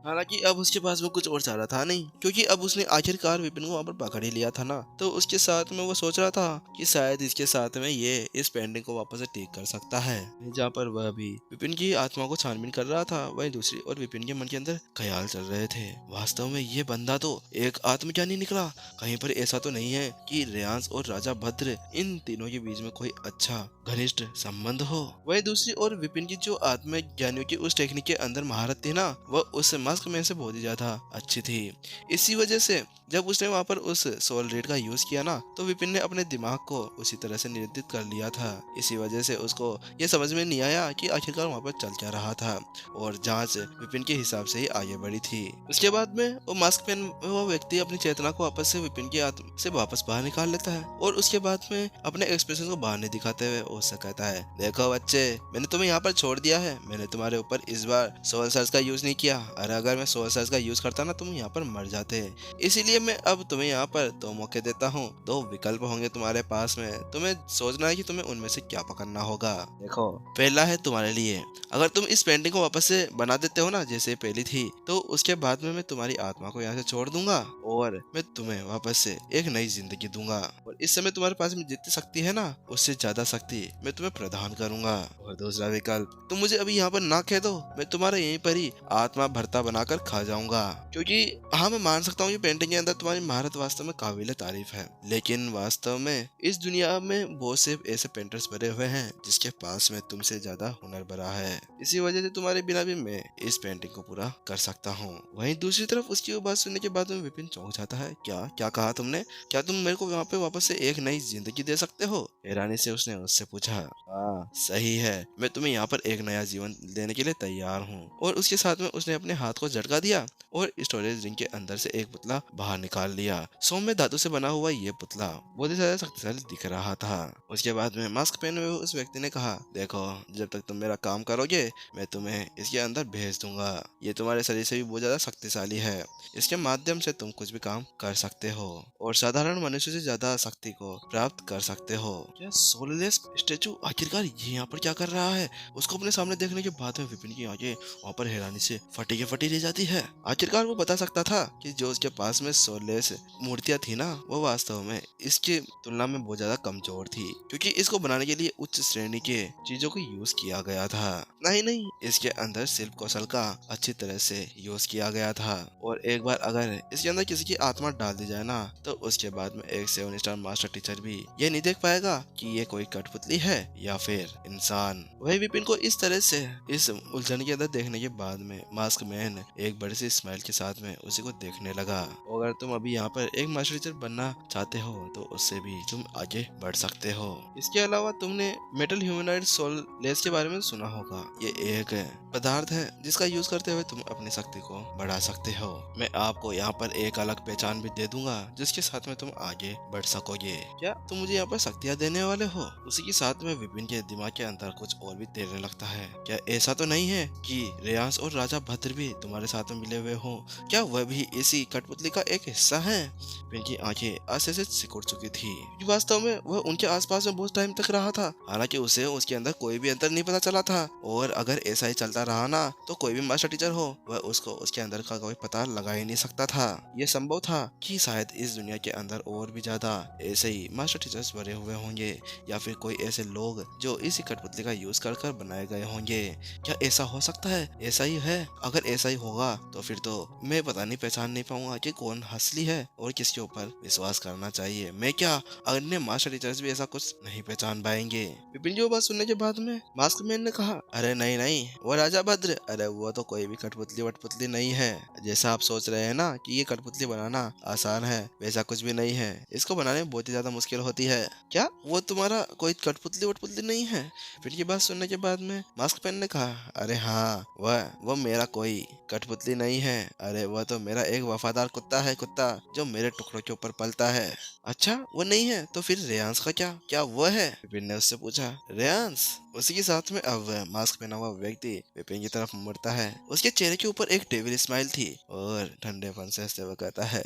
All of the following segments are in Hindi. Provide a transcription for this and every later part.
हालांकि अब उसके पास वो कुछ और चारा था नहीं, क्योंकि अब उसने आखिरकार विपिन को वहाँ पर पकड़ ही लिया था ना। तो उसके साथ में वो सोच रहा था कि शायद इसके साथ में ये इस पेंटिंग को वापस से ठीक कर सकता है। जहाँ पर वह भी विपिन की आत्मा को छानबीन कर रहा था, वहीं दूसरी और विपिन के मन के अंदर ख्याल चल रहे थे, वास्तव में ये बंदा तो एक आत्मज्ञानी निकला। कहीं पर ऐसा तो नहीं है कि रेयांश और राजा भद्र इन तीनों के बीच में कोई अच्छा घनिष्ठ संबंध हो। वहीं दूसरी ओर विपिन की जो आत्मज्ञानियों की उस टेक्निक के अंदर महारत थी ना, वह उस मास्क में से बहुत ही ज्यादा अच्छी थी। इसी वजह से जब उसने वहां पर उस सोल रेड का यूज किया ना, तो विपिन ने अपने दिमाग को उसी तरह से नियंत्रित कर लिया था। इसी वजह से उसको ये समझ में नहीं आया कि आखिरकार वहां पर चल क्या रहा था, और जांच विपिन के हिसाब से ही आगे बढ़ी थी। उसके बाद में वो मास्क पहन हुआ व्यक्ति अपनी चेतना को वापस से विपिन की आत्मा से वापस बाहर निकाल लेता है, और उसके बाद में अपने एक्सप्रेशन को बाहर नहीं दिखाते हुए उससे कहता है, देखो बच्चे, मैंने तुम्हें यहाँ पर छोड़ दिया है, मैंने तुम्हारे ऊपर इस बार सोल सर्च का यूज नहीं किया। अरे अगर मैं सोल सर्च का यूज करता ना, तुम यहाँ पर मर जाते। इसीलिए मैं अब तुम्हें यहाँ पर दो मौके देता हूँ, दो विकल्प होंगे तुम्हारे पास में, तुम्हें सोचना है कि तुम्हें उनमें से क्या पकड़ना होगा। देखो, पहला है तुम्हारे लिए, अगर तुम इस पेंटिंग को वापस से बना देते हो ना जैसे पहली थी, तो उसके बाद में मैं तुम्हारी आत्मा को यहाँ से छोड़ दूंगा और मैं तुम्हें वापस से एक नई जिंदगी दूंगा, और इस समय तुम्हारे पास में जितनी शक्ति है ना, उससे ज्यादा शक्ति मैं तुम्हें प्रदान करूंगा। और दूसरा विकल्प, तुम मुझे अभी यहाँ पर ना कह दो, मैं तुम्हारा यहीं पर ही आत्मा भरता बनाकर खा जाऊंगा। क्योंकि हाँ, मैं मान सकता हूँ ये पेंटिंग के अंदर तुम्हारी महारत वास्तव में काबिल तारीफ है, लेकिन वास्तव में इस दुनिया में बहुत से ऐसे पेंटर्स भरे हुए हैं जिसके पास में तुमसे ज्यादा हुनर भरा है। इसी वजह से तुम्हारे बिना भी मैं इस पेंटिंग को पूरा कर सकता हूँ। वहीं दूसरी तरफ उसकी वो बात सुनने के बाद में विपिन चौंक जाता है। क्या क्या कहा तुमने? क्या तुम मेरे को वहाँ पे वापस से एक नई जिंदगी दे सकते हो? हैरानी से उसने उससे पूछा। हाँ सही है, मैं तुम्हें यहाँ पर एक नया जीवन देने के लिए तैयार हूँ। और उसके साथ में उसने अपने हाथ को झटका दिया और स्टोरेज रिंग के अंदर से एक पुतला बाहर निकाल लिया। सौम्य धातु से बना हुआ ये पुतला बहुत ही ज्यादा शक्तिशाली दिख रहा था। उसके बाद में मास्क पहने हुए उस व्यक्ति ने कहा, देखो, जब तक तुम मेरा काम करोगे मैं तुम्हें इसके अंदर भेज दूंगा। ये तुम्हारे शरीर से भी बहुत ज्यादा शक्तिशाली है, इसके माध्यम से तुम कुछ भी काम कर सकते हो और साधारण मनुष्य से ज्यादा शक्ति को प्राप्त कर सकते हो। क्या सोललेस स्टेचू आखिरकार ये यहाँ पर क्या कर रहा है? उसको अपने सामने देखने के बाद में विपिन की आंखें वहाँ पर हैरानी से फटी के फटी रह जाती है। आखिरकार वो बता सकता था कि जो उसके पास में सोललेस मूर्तियां थी ना, वो वास्तव में इसकी तुलना में बहुत ज्यादा कमजोर थी, क्योंकि इसको बनाने के लिए उच्च श्रेणी के चीजों को यूज किया गया था। नहीं, इसके अंदर शिल्प कौशल का अच्छी तरह से यूज किया गया था, और एक बार अगर इसके अंदर किसी की आत्मा डाल दी जाए ना, तो उसके बाद में एक 7 स्टार मास्टर टीचर भी ये नहीं देख पाएगा कि ये कोई कठपुतली है या फिर इंसान। वही विपिन को इस तरह से इस उलझन के अंदर देखने के बाद में मास्क मैन एक बड़ी सी स्माइल के साथ में उसी को देखने लगा। अगर तुम अभी यहाँ पर एक मास्टर टीचर बनना चाहते हो तो उससे भी तुम आगे बढ़ सकते हो। इसके अलावा तुमने मेटल ह्यूमनॉइड सोल लेस के बारे में सुना होगा। ये एक पदार्थ है जिसका यूज करते हुए तुम अपनी शक्ति को बढ़ा सकते हो। मैं आपको यहाँ पर एक अलग पहचान भी दे दूंगा जिसके साथ में तुम आगे बढ़ सकोगे। क्या तुम मुझे यहाँ पर शक्तियाँ देने वाले हो? उसी के साथ में विपिन के दिमाग के अंदर कुछ और भी तैरने लगता है। क्या ऐसा तो नहीं है कि रेयांश और राजा भद्र भी तुम्हारे साथ में मिले हुए हो? क्या वह भी इसी कठपुतली का एक हिस्सा है? विपिन की आंखें आशे से सिकुड़ चुकी थी। वास्तव में वह उनके आसपास में बहुत टाइम तक रहा था, हालांकि उसे उसके अंदर कोई भी अंतर नहीं पता चला था। और अगर ऐसा ही चलता रहा ना, तो कोई भी मास्टर टीचर हो वह उसको उसके अंदर का कोई पता लगा ही नहीं सकता था। ये संभव था कि शायद इस दुनिया के अंदर और भी ज्यादा ऐसे ही मास्टर टीचर्स भरे हुए होंगे, या फिर कोई ऐसे लोग जो इसी कठपुतली का यूज कर कर बनाए गए होंगे। क्या ऐसा हो सकता है? ऐसा ही है? अगर ऐसा ही होगा तो फिर तो मैं पता नहीं पहचान नहीं पाऊंगा कि कौन असली है और किसके ऊपर विश्वास करना चाहिए। मैं क्या, अन्य मास्टर टीचर्स भी ऐसा कुछ नहीं पहचान पाएंगे। विपिन की बात सुनने के बाद में मास्क मैन ने कहा, अरे नहीं, वो राजा भद्र, अरे वो तो कोई भी कठपुतली वटपुतली नहीं है। जैसा आप सोच रहे हैं ना कि ये कठपुतली बनाना आसान है, वैसा कुछ भी नहीं है। इसको बनाने में बहुत ही ज्यादा मुश्किल होती है। क्या वो तुम्हारा कोई कठपुतली वटपुतली नहीं है? फिर ये बात सुनने के बाद में मास्क मैन ने कहा, अरे हाँ, वह मेरा कोई कठपुतली नहीं है। अरे वह तो मेरा एक वफादार कुत्ता है, कुत्ता जो मेरे टुकड़ों के ऊपर पलता है। अच्छा, वो नहीं है तो फिर रेयांश का क्या? क्या वो है? विपिन ने उससे पूछा। रेयांश? उसी के साथ में अब मास्क पहना हुआ व्यक्ति विपिन की तरफ मुड़ता है। उसके चेहरे के ऊपर एक डेविल स्माइल थी और ठंडेपन से हंसते हुए कहता है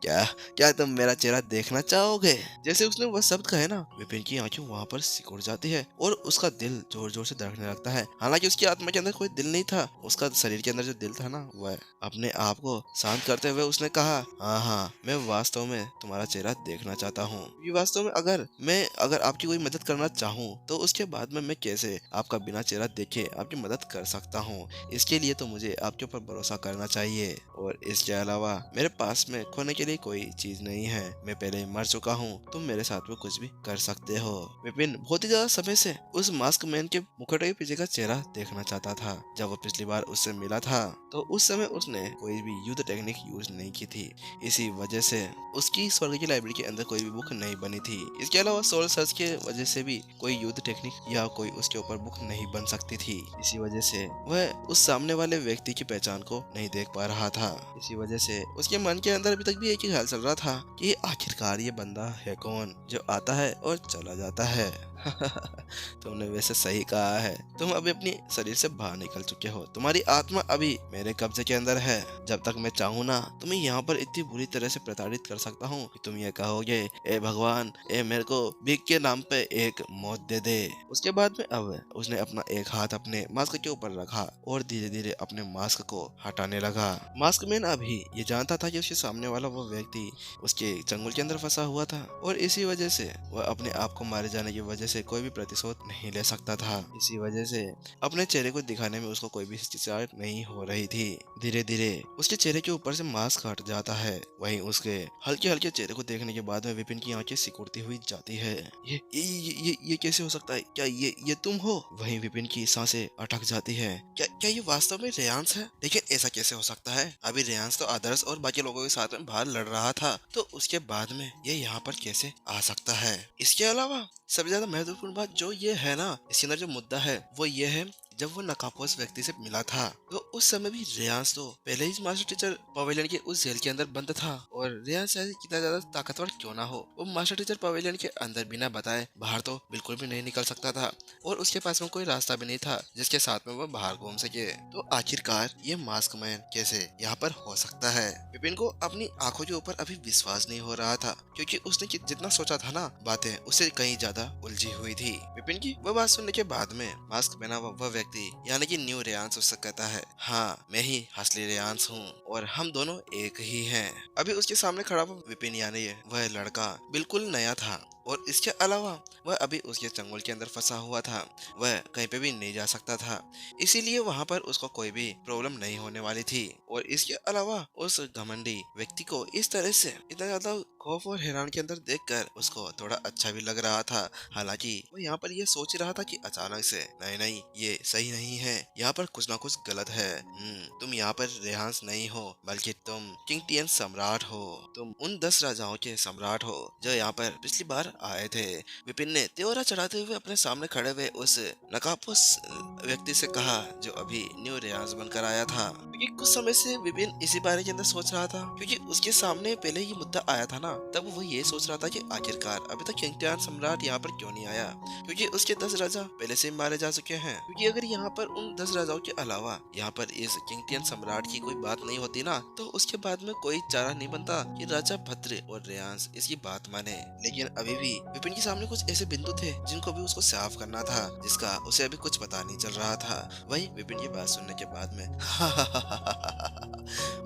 क्या क्या तुम मेरा चेहरा देखना चाहोगे? जैसे उसने वह शब्द कहे ना, विपिन की आंखें वहाँ पर सिकुड़ जाती है और उसका दिल जोर जोर से धड़कने लगता है। हालांकि उसकी आत्मा के अंदर कोई दिल नहीं था, उसका शरीर के अंदर जो दिल था ना, वह अपने आप को शांत करते हुए उसने कहा, हाँ हाँ, मैं वास्तव में तुम्हारा चेहरा देखना चाहता हूँ। ये वास्तव में अगर आपकी कोई मदद करना चाहूँ तो उसके बाद में मैं कैसे आपका बिना चेहरा देखे आपकी मदद कर सकता हूँ? इसके लिए तो मुझे आपके ऊपर भरोसा करना चाहिए, और इसके अलावा मेरे पास में खोने के लिए कोई चीज नहीं है। मैं पहले ही मर चुका हूँ, तुम मेरे साथ में कुछ भी कर सकते हो। विपिन बहुत ही ज्यादा समय से उस मास्क मैन के मुखौटे के पीछे का चेहरा देखना चाहता था। जब वो पिछली बार उससे मिला था तो उस समय उसने कोई भी युद्ध टेक्निक यूज नहीं की थी। इसी वजह से उसकी स्वर्ग की लाइब्रेरी के अंदर कोई भी बुक नहीं बनी थी। इसके अलावा सोल सर्च के वजह से भी कोई युद्ध टेक्निक या कोई उसके ऊपर बुक नहीं बन सकती थी। इसी वजह से वह उस सामने वाले व्यक्ति की पहचान को नहीं देख पा रहा था। इसी वजह से उसके मन के अंदर अभी तक भी एक ही ख्याल चल रहा था कि आखिरकार ये बंदा है कौन जो आता है और चला जाता है। तुमने वैसे सही कहा है, तुम अभी अपनी शरीर से बाहर निकल चुके हो, तुम्हारी आत्मा अभी मेरे कब्जे के अंदर है। जब तक मैं चाहूँ ना, तुम्हें यहाँ पर इतनी बुरी तरह से प्रताड़ित कर सकता हूँ कि तुम ये कहोगे, ए भगवान, ए मेरे को भीख के नाम पे एक मौत दे दे। उसके बाद में अब उसने अपना एक हाथ अपने मास्क के ऊपर रखा और धीरे धीरे अपने मास्क को हटाने लगा। मास्क मैन अभी ये जानता था कि उसके सामने वाला वो व्यक्ति उसके चंगुल के अंदर फंसा हुआ था, और इसी वजह से वह अपने आप को मारे जाने की वजह से कोई भी प्रतिशोध नहीं ले सकता था। इसी वजह से अपने चेहरे को दिखाने में उसको कोई भी हिचकिचाहट नहीं हो रही थी। धीरे धीरे उसके चेहरे के ऊपर से मास्क हट जाता है। वहीं उसके हल्के हल्के चेहरे को देखने के बाद में विपिन की आंखें सिकुड़ती हुई जाती है। ये कैसे हो सकता है? क्या ये तुम हो? वहीं विपिन की सांसें अटक जाती है। क्या ये वास्तव में रेयांश है? लेकिन ऐसा कैसे हो सकता है? अभी रेयांश तो आदर्श और बाकी लोगों के साथ में बाहर लड़ रहा था, तो उसके बाद में ये यहाँ पर कैसे आ सकता है? इसके अलावा सबसे ज्यादा महत्वपूर्ण बात जो ये है ना, इसके अंदर जो मुद्दा है वो ये है, जब वो नकाबपोश व्यक्ति से मिला था तो उस समय भी रेयांश तो पहले ही मास्टर टीचर पवेलियन के उस जेल के अंदर बंद था, और रेयांश चाहे कितना ज्यादा ताकतवर क्यों ना हो, वो मास्टर टीचर पवेलियन के अंदर बिना बताए बाहर तो बिल्कुल भी नहीं निकल सकता था, और उसके पास में कोई रास्ता भी नहीं था जिसके साथ में वो बाहर घूम सके। तो आखिरकार ये मास्क मैन कैसे यहाँ पर हो सकता है? विपिन को अपनी आंखों के ऊपर अभी विश्वास नहीं हो रहा था, क्योंकि उसने जितना सोचा था ना, बातें उससे कहीं ज्यादा उलझी हुई थी। विपिन की वह बात सुनने के बाद में मास्क पहना वह व्यक्ति यानी कि न्यू रेयांश उससे कहता है, हाँ मैं ही असली रेयांश हूँ और हम दोनों एक ही हैं। अभी उसके सामने खड़ा हुआ विपिन यानी वह लड़का बिल्कुल नया था, और इसके अलावा वह अभी उसके चंगुल के अंदर फंसा हुआ था, वह कहीं पे भी नहीं जा सकता था, इसीलिए वहां पर उसको कोई भी प्रॉब्लम नहीं होने वाली थी। और इसके अलावा उस घमंडी व्यक्ति को इस तरह से इतना ज्यादा खौफ और हैरान के अंदर देखकर उसको थोड़ा अच्छा भी लग रहा था। हालांकि वो यहाँ पर ये सोच रहा था कि अचानक से नहीं ये सही नहीं है, यहाँ पर कुछ ना कुछ गलत है। तुम यहाँ पर रेहांस नहीं हो, बल्कि तुम किंग टियन सम्राट हो, तुम उन 10 राजाओं के सम्राट हो जो यहाँ पर पिछली बार आए थे। विपिन ने त्योरा चढ़ाते हुए अपने सामने खड़े हुए उस नकाबपोश व्यक्ति से कहा जो अभी न्यू रेयांश बनकर आया था, क्योंकि कुछ समय से विपिन इसी बारे के अंदर सोच रहा था, क्योंकि उसके सामने पहले ही मुद्दा आया था ना, तब वो ये सोच रहा था कि आखिरकार अभी तक किंग टियन सम्राट यहाँ पर क्यों नहीं आया, क्योंकि उसके 10 राजा पहले से मारे जा चुके हैं। क्योंकि अगर यहाँ पर उन 10 राजाओं के अलावा यहाँ पर इस किंग टियन सम्राट की कोई बात नहीं होती ना, तो उसके बाद में कोई चारा नहीं बनता कि राजा भद्र और रेयांश इसकी बात माने। लेकिन अभी भी विपिन के सामने कुछ ऐसे बिंदु थे जिनको भी उसको साफ करना था, जिसका उसे अभी कुछ पता नहीं चल रहा था। वही विपिन की बात सुनने के बाद में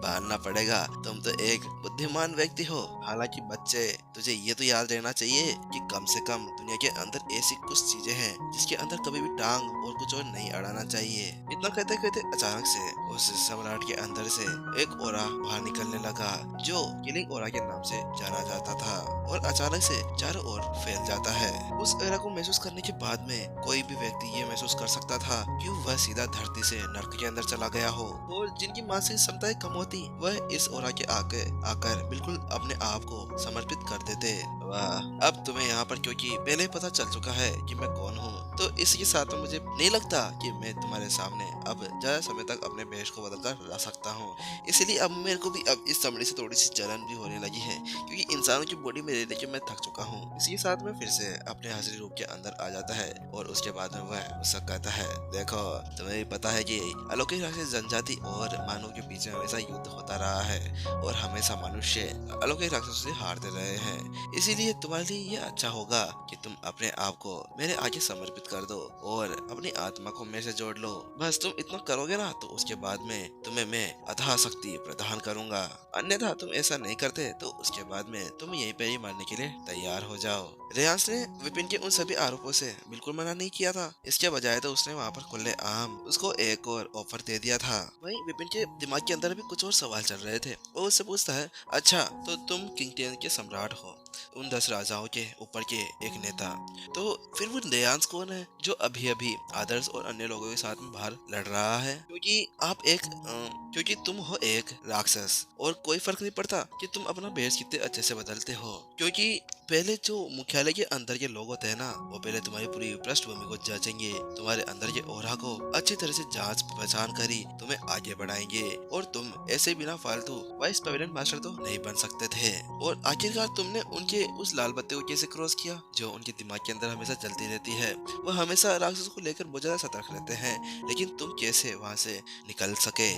मानना पड़ेगा, तुम तो एक बुद्धिमान व्यक्ति हो। हालांकि बच्चे, तुझे ये तो याद रहना चाहिए कि कम से कम दुनिया के अंदर ऐसी कुछ चीजें हैं जिसके अंदर कभी भी टांग और कुछ और नहीं अड़ाना चाहिए। इतना कहते कहते अचानक से उस सम्राट के अंदर से एक ओरा बाहर निकलने लगा, जो किलिंग ओरा के नाम से जाना जाता था, और अचानक से चारों ओर फैल जाता है। उस ओरा को महसूस करने के बाद में कोई भी व्यक्ति ये महसूस कर सकता था कि वह सीधा धरती से नर्क के अंदर चला गया हो, और जिनकी मानसिक क्षमताएं कम होती वह इस ओरा के आकर बिल्कुल अपने आप को समर्पित कर देते। वाह, अब तुम्हें यहाँ पर क्योंकि पहले ही पता चल चुका है कि मैं कौन हूँ, तो इसी साथ में मुझे नहीं लगता कि मैं तुम्हारे सामने अब ज्यादा समय तक अपने भेष को बदल कर रह सकता हूँ। इसलिए अब मेरे को भी अब इस चमड़ी से थोड़ी सी जलन भी होने लगी है, क्योंकि इंसानों की बॉडी में रह रह के मैं थक चुका हूँ। इसी साथ में फिर से अपने असली रूप के अंदर आ जाता है और उसके बाद में वह मुझसे कहता है, देखो तुम्हें भी पता है कि अलौकिक राक्षस जनजाति और मानव के बीच में हमेशा युद्ध होता रहा है और हमेशा मनुष्य अलौकिक राक्षसों से हारते रहे हैं। इसीलिए तुम्हारे लिए ये अच्छा होगा कि तुम अपने आप को मेरे आगे समर्पित कर दो और अपनी आत्मा को मेरे से जोड़ लो। बस तुम इतना करोगे ना तो उसके बाद में तुम्हें मैं अथाह शक्ति प्रदान करूंगा। अन्यथा तुम ऐसा नहीं करते तो उसके बाद में तुम यहीं पे ही मरने के लिए तैयार हो जाओ। रेयांश ने विपिन के उन सभी आरोपों से बिल्कुल मना नहीं किया था। इसके बजाय तो उसने वहाँ पर खुले आम उसको एक और ऑफर दे दिया था। वहीं विपिन के दिमाग के अंदर भी कुछ और सवाल चल रहे थे। वो उससे पूछता है, अच्छा तो तुम किंगटेन के सम्राट हो, उन 10 राजाओं के ऊपर के एक नेता, तो फिर वो रेयांश कौन है जो अभी अभी आदर्श और अन्य लोगों के साथ में बाहर लड़ रहा है? क्योंकि तुम हो एक राक्षस और कोई फर्क नहीं पड़ता कि तुम अपना भेष कितने अच्छे से बदलते हो, क्योंकि पहले जो मुख्यालय के अंदर के लोग होते हैं ना, वो पहले तुम्हारी पूरी पृष्ठभूमि को जांचेंगे, तुम्हारे अंदर के ओरा को अच्छी तरह से जांच पहचान कर ही तुम्हें आगे बढ़ाएंगे और तुम ऐसे बिना फालतू वाइस पेविलियन मास्टर तो नहीं बन सकते थे। और आखिरकार तुमने उनके उस लाल बत्ती को कैसे क्रॉस किया जो उनके दिमाग के अंदर हमेशा जलती रहती है? वह हमेशा राक्षसों को लेकर बहुत ज्यादा सतर्क रहते हैं, लेकिन तुम कैसे वहां से निकल सके?